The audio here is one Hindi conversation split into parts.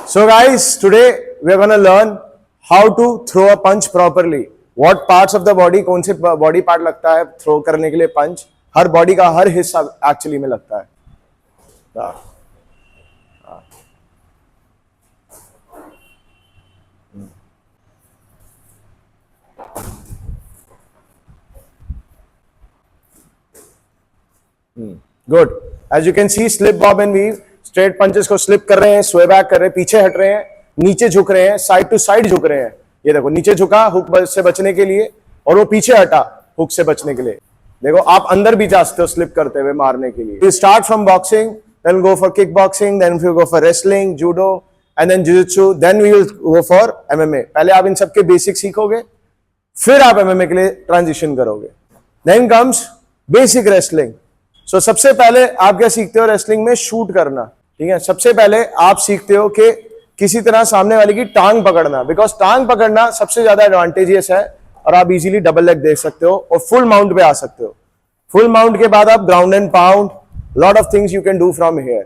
So guys, today we are going to learn how to throw a punch properly. What parts of the body, कौन से body part लगता है throw करने के लिए punch? हर body का हर हिस्सा actually में लगता है. Good. As you can see, slip, bob and weave. Straight punches को स्लिप कर रहे हैं, स्वे बैक कर रहे हैं, पीछे हट रहे हैं, नीचे झुक रहे हैं, साइड टू साइड झुक रहे हैं. ये देखो नीचे झुका हुक से बचने के लिए और वो पीछे हटा हुक से बचने के लिए. देखो आप अंदर भी जा सकते हो स्लिप करते हुए मारने के लिए. You start from boxing, then go for kick boxing, then you go for wrestling, judo and then jujitsu, then we will go for MMA. पहले आप इन सबके बेसिक सीखोगे, फिर आप एमएमए के लिए ट्रांजिशन करोगे. Then comes basic wrestling. So सबसे पहले आप क्या सीखते हो रेसलिंग में? शूट करना. ठीक है, सबसे पहले आप सीखते हो कि किसी तरह सामने वाले की टांग पकड़ना, बिकॉज टांग पकड़ना सबसे ज्यादा एडवांटेजियस है और आप इजीली डबल लेग देख सकते हो और फुल माउंट पे आ सकते हो. फुल माउंट के बाद आप ground and pound, lot of things you can do from here.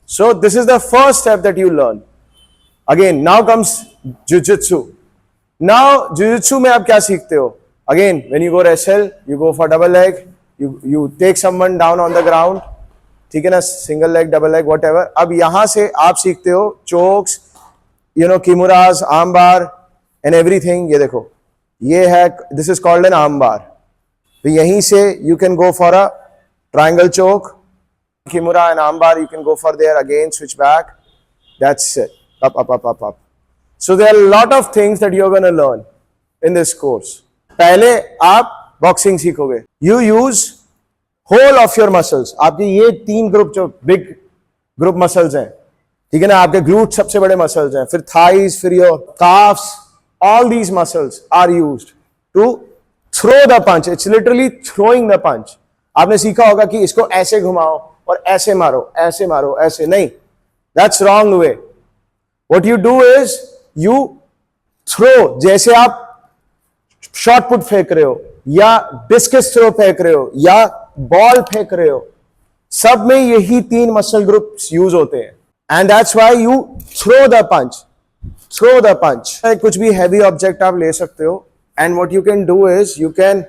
So this is the first step that you learn. Again now comes jujitsu. Now jujitsu में आप क्या सीखते हो? Again when you go wrestle, you go for double leg, you take someone down on the ground. ठीक है ना, single leg, double leg, whatever. अब यहां से आप सीखते हो chokes, kimuras, arm bar and everything. ये देखो, ये है, this is called an arm bar. तो यहीं से you can go for a triangle choke, Kimura and arm bar. You can go for there, again switch back, that's it. Up up up up up. So there are lot of things that you are gonna learn in this course. पहले आप बॉक्सिंग सीखोगे. You use whole of your muscles. आपके ये तीन ग्रुप जो बिग ग्रुप मसल्स हैं, ठीक है ना, आपके ग्लूट सबसे बड़े मसल्स हैं, फिर थाइज, फिर your calves, all these muscles are used to throw the punch. It's literally throwing the punch. आपने सीखा होगा कि इसको ऐसे घुमाओ और ऐसे मारो, ऐसे मारो, ऐसे नहीं. That's wrong way. What you do is you throw. जैसे आप शॉर्ट पुट फेंक रहे हो या डिस्कस थ्रो फेंक रहे हो या बॉल फेंक रहे हो, सब में यही तीन मसल ग्रुप्स यूज होते हैं. And that's why you throw the punch. Throw the punch. कुछ भी हैवी ऑब्जेक्ट आप ले सकते हो and what you can do is you can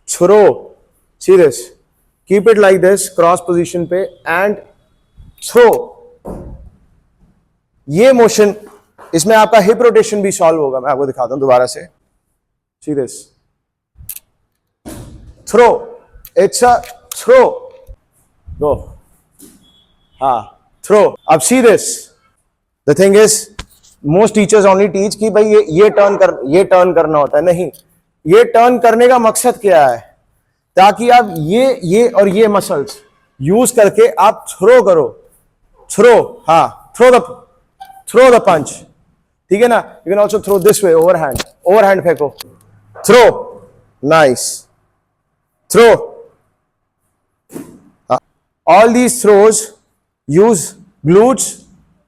throw. See this, keep it like this, cross position पे एंड थ्रो. ये मोशन, इसमें आपका हिप रोटेशन भी सॉल्व होगा. मैं आपको दिखाता हूं दोबारा से. See this, throw. It's a throw. Go. Throw. अब see this. The thing is, most teachers only teach कि भाई ये टर्न करना होता है. नहीं, ये टर्न करने का मकसद क्या है? ताकि आप ये और ये मसल्स यूज करके आप थ्रो करो. थ्रो. Throw the punch. ठीक है ना. You can also throw this way, overhand फेंको. Throw. Nice. Throw. All these throws use glutes,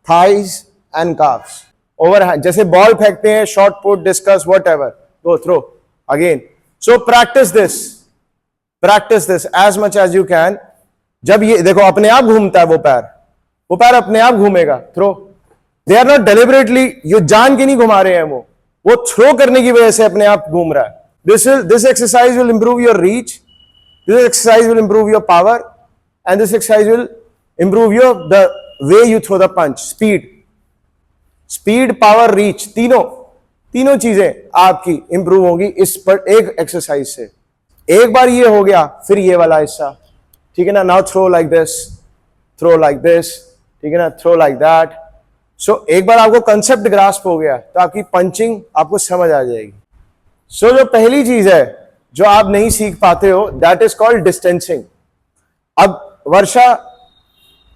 thighs and calves. Overhand. जैसे बॉल फेंकते हैं, short put, discus, whatever. Go throw again. So practice this as much as you can. जब ये देखो अपने आप घूमता है वो पैर अपने आप घूमेगा. Throw. They are not deliberately, ये जान के नहीं घुमा रहे हैं वो थ्रो करने की वजह से अपने आप घूम रहा है. This exercise will improve your reach. This exercise will improve your power. And this exercise will improve the way you throw the punch. Speed, power, reach, तीनों चीजें आपकी इंप्रूव होगी इस पर एक एक्सरसाइज से. एक बार ये हो गया, फिर ये वाला हिस्सा. ठीक है ना. Now throw like this, throw like this. ठीक है ना. Throw like that. सो एक बार आपको कंसेप्ट ग्रास्प हो गया तो आपकी पंचिंग आपको समझ आ जाएगी. सो जो पहली चीज है जो आप नहीं सीख पाते हो, दैट इज कॉल्ड डिस्टेंसिंग. अब वर्षा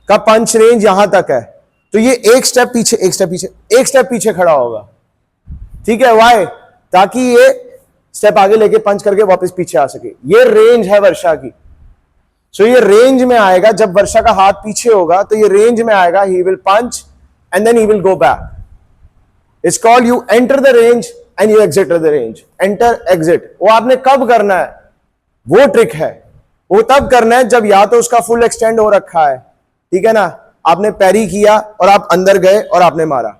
का पंच रेंज यहां तक है तो ये एक स्टेप पीछे खड़ा होगा. ठीक है. व्हाई? ताकि ये स्टेप आगे लेके पंच करके वापस पीछे आ सके. ये रेंज है वर्षा की. सो ये रेंज में आएगा. जब वर्षा का हाथ पीछे होगा तो ये रेंज में आएगा. He will punch and then he will go back. It's called you enter the range and you exit the range. Enter exit वो आपने कब करना है? वो ट्रिक है. वो तब करना है जब या तो उसका फुल एक्सटेंड हो रखा है, ठीक है ना, आपने पैरी किया और आप अंदर गए और आपने मारा,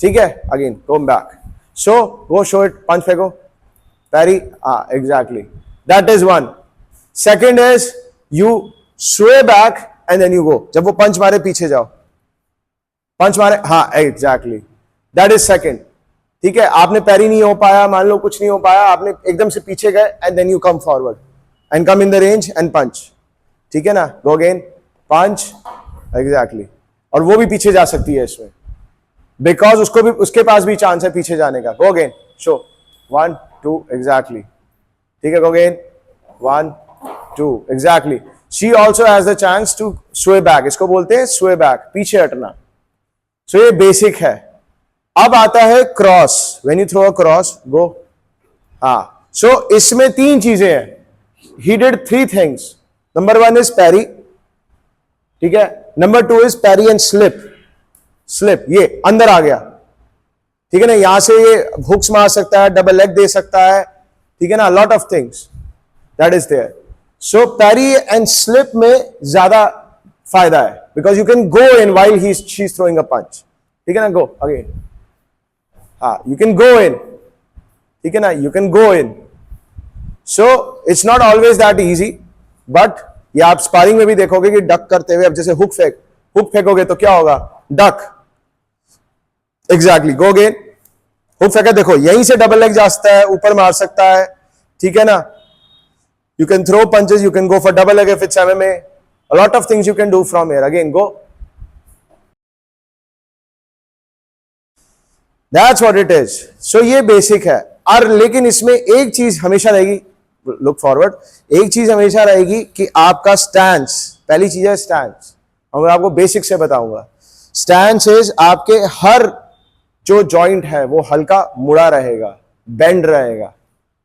ठीक है। Again come back, so go show it, punch फेंको, पैरी, हाँ exactly, that is one. Second is you sway back and then you go, जब वो पंच मारे पीछे जाओ, पंच मारे, हाँ एग्जैक्टली, दैट इज सेकेंड, ठीक है। आपने पैरी नहीं हो पाया, मान लो कुछ नहीं हो पाया, आपने एकदम से पीछे गए and then you come forward and come in the range and punch, ठीक है ना। गो अगेन, पंच, एग्जैक्टली, और वो भी पीछे जा सकती है इसमें, बिकॉज उसको भी, उसके पास भी चांस है पीछे जाने का। गो अगेन, शो 1 2, एग्जैक्टली, ठीक है। Go again 1 2, exactly. She also has the chance to sway back, इसको बोलते हैं स्वे बैक, पीछे हटना। सो ये बेसिक है। अब आता है cross, when you throw a cross, go, हाँ। सो इसमें तीन चीजें हैं, he did 3 things. Number 1 is parry, ठीक है। Number 2 is parry and slip, slip, ये अंदर आ गया, ठीक है ना, यहां से ये हुक्स मार सकता है, डबल लेग दे सकता है, ठीक है ना, lot of things that is there. So parry and slip में ज्यादा फायदा है, because you can go in while she is throwing a punch, ठीक है ना। गो अगेन, हाँ, यू कैन गो इन, ठीक है ना, you can go in. So it's not always that easy, but ये आप स्पारिंग में भी देखोगे कि डक करते हुए, अब जैसे हुक फेंकोगे तो क्या होगा, duck, exactly. Go again, hook फेंका, देखो यहीं से डबल लेग जा सकता है, ऊपर मार सकता है, ठीक है ना। You can throw punches, you can go for double leg if it's MMA, a lot of things you can do from here. Again, go. That's what it is. So ये बेसिक है। और लेकिन इसमें एक चीज हमेशा रहेगी, लुक फॉरवर्ड, एक चीज हमेशा रहेगी कि आपका स्टैंस, पहली चीज है स्टैंस, और मैं आपको बेसिक से बताऊंगा। स्टैंस इज आपके हर जो जॉइंट है वो हल्का मुड़ा रहेगा, बेंड रहेगा,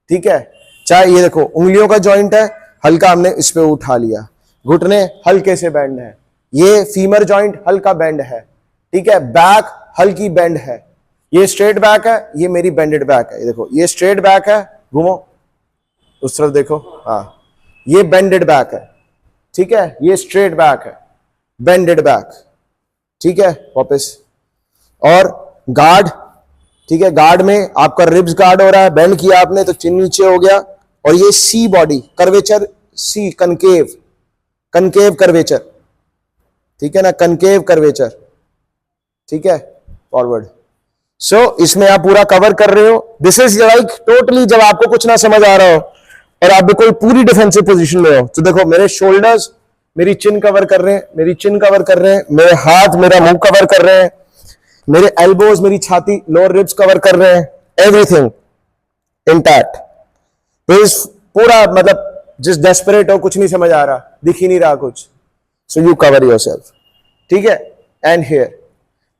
ठीक है। चाहे ये देखो उंगलियों का जॉइंट है, हल्का हमने इस पे उठा लिया, घुटने हल्के से बेंड है, ये फीमर जॉइंट हल्का बेंड है, ठीक है। बैक हल्की बेंड है, ये स्ट्रेट बैक है, ये मेरी बेंडेड बैक है, ये देखो ये स्ट्रेट बैक है, घूमो उस तरफ देखो, हाँ ये बेंडेड बैक है, ठीक है, ये स्ट्रेट बैक है, बेंडेड बैक, ठीक है। वापस, और गार्ड, ठीक है, गार्ड में आपका रिब्स गार्ड हो रहा है, बेंड किया आपने तो चिन नीचे हो गया, और ये सी बॉडी कर्वेचर, सी कनकेव, कनकेव कर्वेचर, ठीक है ना, कनकेव कर्वेचर, ठीक है, फॉरवर्ड। सो इसमें आप पूरा कवर कर रहे हो। दिस इज लाइक टोटली, जब आपको कुछ ना समझ आ रहा हो और आप भी कोई पूरी डिफेंसिव पोजीशन में हो, तो देखो मेरे शोल्डर्स मेरी चिन कवर कर रहे हैं, मेरी चिन कवर कर रहे हैं, मेरे हाथ मेरा मुंह कवर कर रहे हैं, मेरे एल्बोज मेरी छाती, लोअर रिब्स कवर कर रहे हैं, एवरीथिंग इंटैक्ट। पूरा मतलब जिस डेस्परेट हो, कुछ नहीं समझ आ रहा, दिख ही नहीं रहा कुछ, सो यू कवर योरसेल्फ, ठीक है। And here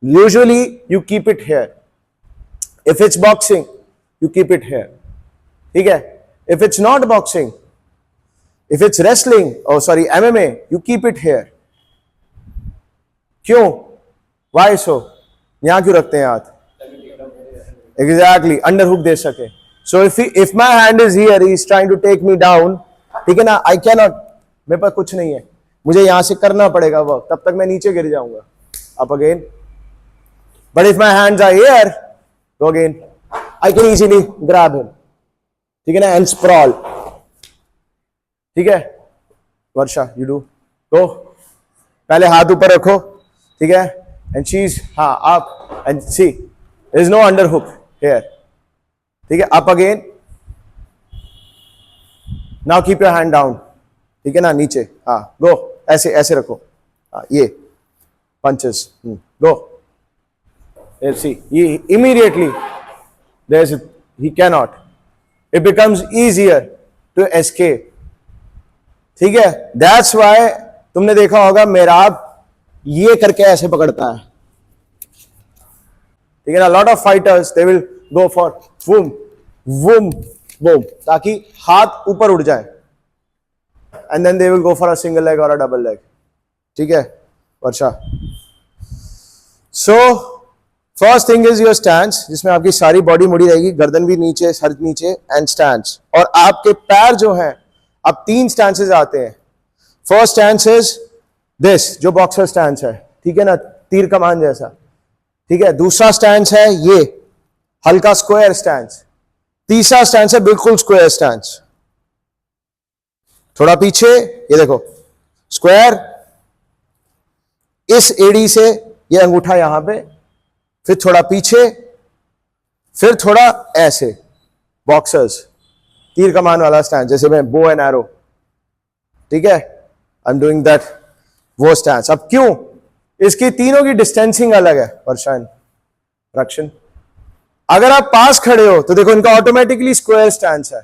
usually you keep it here, if it's boxing you keep it here, ठीक है। If it's not boxing, if it's wrestling, oh sorry MMA, you keep it here. क्यों, वाई सो, यहां क्यों रखते हैं हाथ, एग्जैक्टली, अंडर हुक दे सके। So if my hand is here, he is trying to take me down, ठीक है ना, आई कैन नॉट, मेरे पास कुछ नहीं है, मुझे यहां से करना पड़ेगा वर्क, तब तक मैं नीचे गिर जाऊंगा। Up again, but if my hands are here, go again, I can easily grab him, ठीक है ना, एंड स्प्रॉल, ठीक है। वर्षा, यू डू, गो, पहले हाथ ऊपर रखो, ठीक है, एंड शीज, हाँ up, and see there is no under hook here, ठीक है। Up again, now keep your hand down, ठीक है ना, नीचे, हाँ गो, ऐसे ऐसे रखो, हाँ ये punches, go, see immediately there is, he can not, it becomes easier to escape, ठीक है। दैट्स वाई तुमने देखा होगा मेराब ये करके ऐसे पकड़ता है, ठीक है ना। Lot of fighters they will go for वूम वूम वूम, ताकि हाथ ऊपर उड़ जाए, and then they will go for a single leg और अ डबल लेग, ठीक है। Varsha, so first thing is your stance, जिसमें आपकी सारी बॉडी मुड़ी रहेगी, गर्दन भी नीचे, सर नीचे, एंड स्टैंस। और आपके पैर जो हैं, अब 3 स्टैंसेस आते हैं। फर्स्ट स्टैंस इज दिस, जो बॉक्सर स्टैंस है, ठीक है ना, तीर कमान जैसा, ठीक है। दूसरा स्टैंस है ये हल्का स्क्वायर स्टैंस। तीसरा स्टैंस है बिल्कुल स्क्वायर स्टैंस, थोड़ा पीछे, ये देखो स्क्वायर, इस एड़ी से ये अंगूठा यहां पे, फिर थोड़ा पीछे, फिर थोड़ा ऐसे बॉक्सर्स, तीर कमान वाला स्टैंस, जैसे मैं बो एंड एरो, ठीक है, आई एम डूइंग दैट, वो स्टैंस। अब क्यों, इसकी तीनों की डिस्टेंसिंग अलग है, वर्षा एंड रक्षण। अगर आप पास खड़े हो तो देखो इनका ऑटोमेटिकली स्क्वायर स्टैंस है,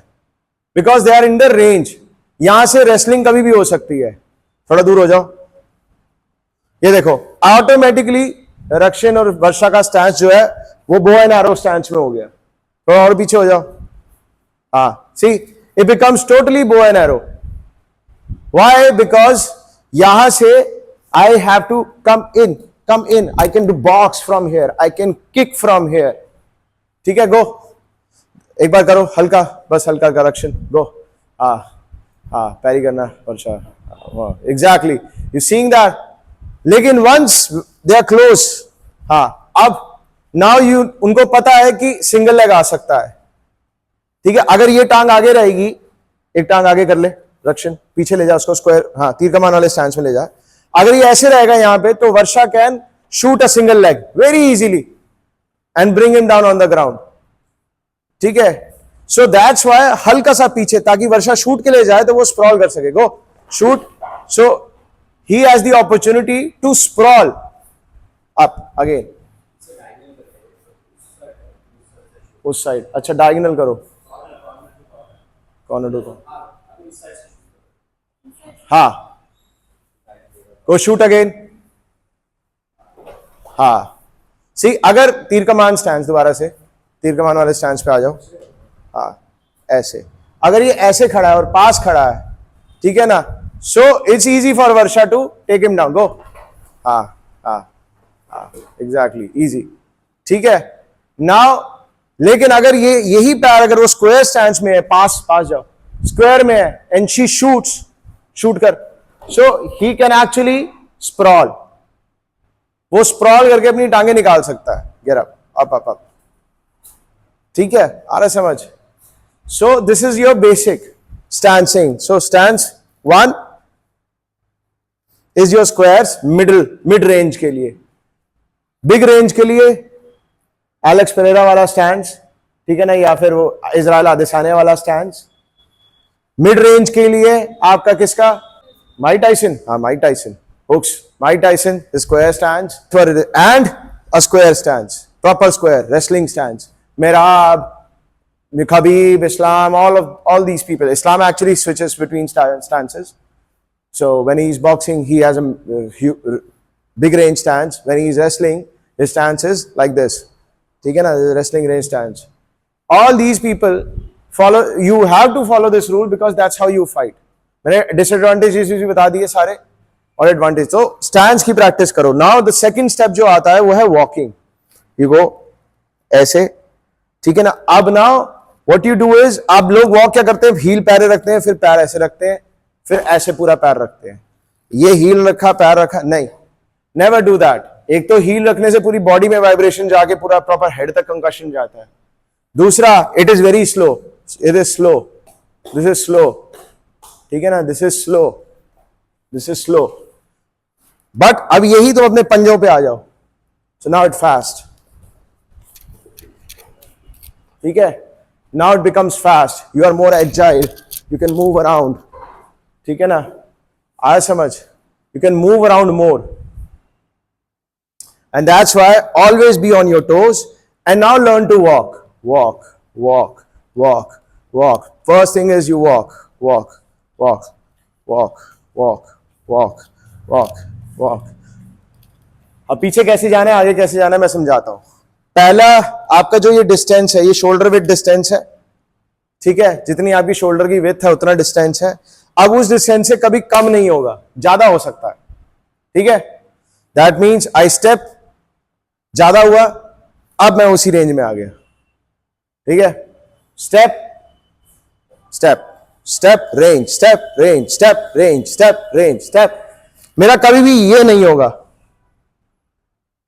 because they are in the range. यहां से रेसलिंग कभी भी हो सकती है, थोड़ा दूर हो जाओ, ये देखो ऑटोमेटिकली रक्षण और वर्षा का स्टैंस जो है वो बो एंड एरो स्टैंस में हो गया। थोड़ा और पीछे हो जाओ, हाँ, see it becomes totally bow and arrow. Why? Because यहां से I have to come in, I can do box from here, I can kick from here, ठीक है। गो, एक बार करो हल्का, बस हल्का का रक्षण, गो, हाँ पैरी करना वर्षा, एग्जैक्टली, यू सीइंग दैट। लेकिन वंस दे आर क्लोज, हाँ, अब नाउ यू, उनको पता है कि सिंगल लेग आ सकता है, ठीक है। अगर ये टांग आगे रहेगी, एक टांग आगे कर ले रक्षण, पीछे ले जा उसको स्क्वायर, हाँ, तीर कमान वाले स्टैंस में ले जा। अगर ये ऐसे रहेगा यहां पे, तो Varsha can shoot a single leg very easily and bring him down on the ground, ठीक है। सो दैट्स व्हाई हल्का सा पीछे, ताकि वर्षा शूट के लिए जाए तो वो स्प्रॉल कर सके, go shoot. So he has the opportunity to sprawl up again, उस साइड, अच्छा डायगोनल करो, कॉर्नर को, हाँ, गो शूट अगेन, हाँ। सी, अगर तीर कमान स्टैंस, दोबारा से तीर कमान वाले स्टैंस पे आ जाओ, हाँ, ऐसे, अगर ये ऐसे खड़ा है और पास खड़ा है, ठीक है ना, so it's easy for Varsha to take him down, go, हाँ हाँ हाँ, एग्जैक्टली, इजी, ठीक है। नाउ लेकिन अगर ये यही पैर अगर वो स्क्वायर स्टैंस में है, पास जाओ, स्क्वायर में है, एंड शी शूट्स, शूट कर, सो ही कैन एक्चुअली स्प्रॉल, वो स्प्रॉल करके अपनी टांगे निकाल सकता है, गेट अप, ठीक है, आ रहा समझ। So this is your basic stancing. So stance 1 is your squares, mid range के लिए। बिग रेंज के लिए एलेक्स पेरेरा वाला स्टैंस, ठीक है ना, या फिर वो इजराइल आदेसाने वाला स्टैंस। मिड रेंज के लिए आपका किसका, माइक टाइसन, हाँ Mike Tyson, hooks, Mike Tyson square stance, and a square stance, proper square wrestling stance. Merab, Khabib, Islam, all these people. Islam actually switches between stances. So when he's boxing, he has a big range stance. When he's wrestling, his stance is like this. ठीक है ना, wrestling range stance. All these people follow. You have to follow this rule because that's how you fight. मैंने disadvantages भी बता दिए सारे और advantage. तो stance की practice करो. Now the second step जो आता है वो है walking. You go ऐसे, ठीक है ना। अब now what you do is, अब लोग वॉक क्या करते हैं, हील पैर रखते हैं, फिर पैर ऐसे रखते हैं, फिर ऐसे पूरा पैर रखते हैं। ये हील रखा, पैर रखा, नहीं, नेवर डू दैट। एक तो हील रखने से पूरी बॉडी में वाइब्रेशन जाके पूरा प्रॉपर हेड तक कंकशन जाता है। दूसरा, it is very slow, it is slow, this is slow, ठीक है ना, this is slow, this is slow. But अब यही तो अपने पंजों पे आ जाओ। सो नाउ इट फास्ट, ठीक है, now it becomes fast, you are more agile, you can move around, ठीक है ना, आया समझ, you can move around more, and that's why always be on your toes. And now learn to walk, walk walk walk walk. First thing is you walk walk walk walk walk walk walk walk. अब पीछे कैसे जाना है, आगे कैसे जाना है, मैं समझाता हूं। पहला आपका जो ये डिस्टेंस है, ये शोल्डर विथ डिस्टेंस है, ठीक है, जितनी आपकी शोल्डर की विथ है उतना डिस्टेंस है। अब उस डिस्टेंस से कभी कम नहीं होगा, ज्यादा हो सकता है, ठीक है। दैट मीन्स आई स्टेप, ज्यादा हुआ, अब मैं उसी रेंज में आ गया, ठीक है। Step step step range, step range, step range, step range, step. मेरा कभी भी ये नहीं होगा,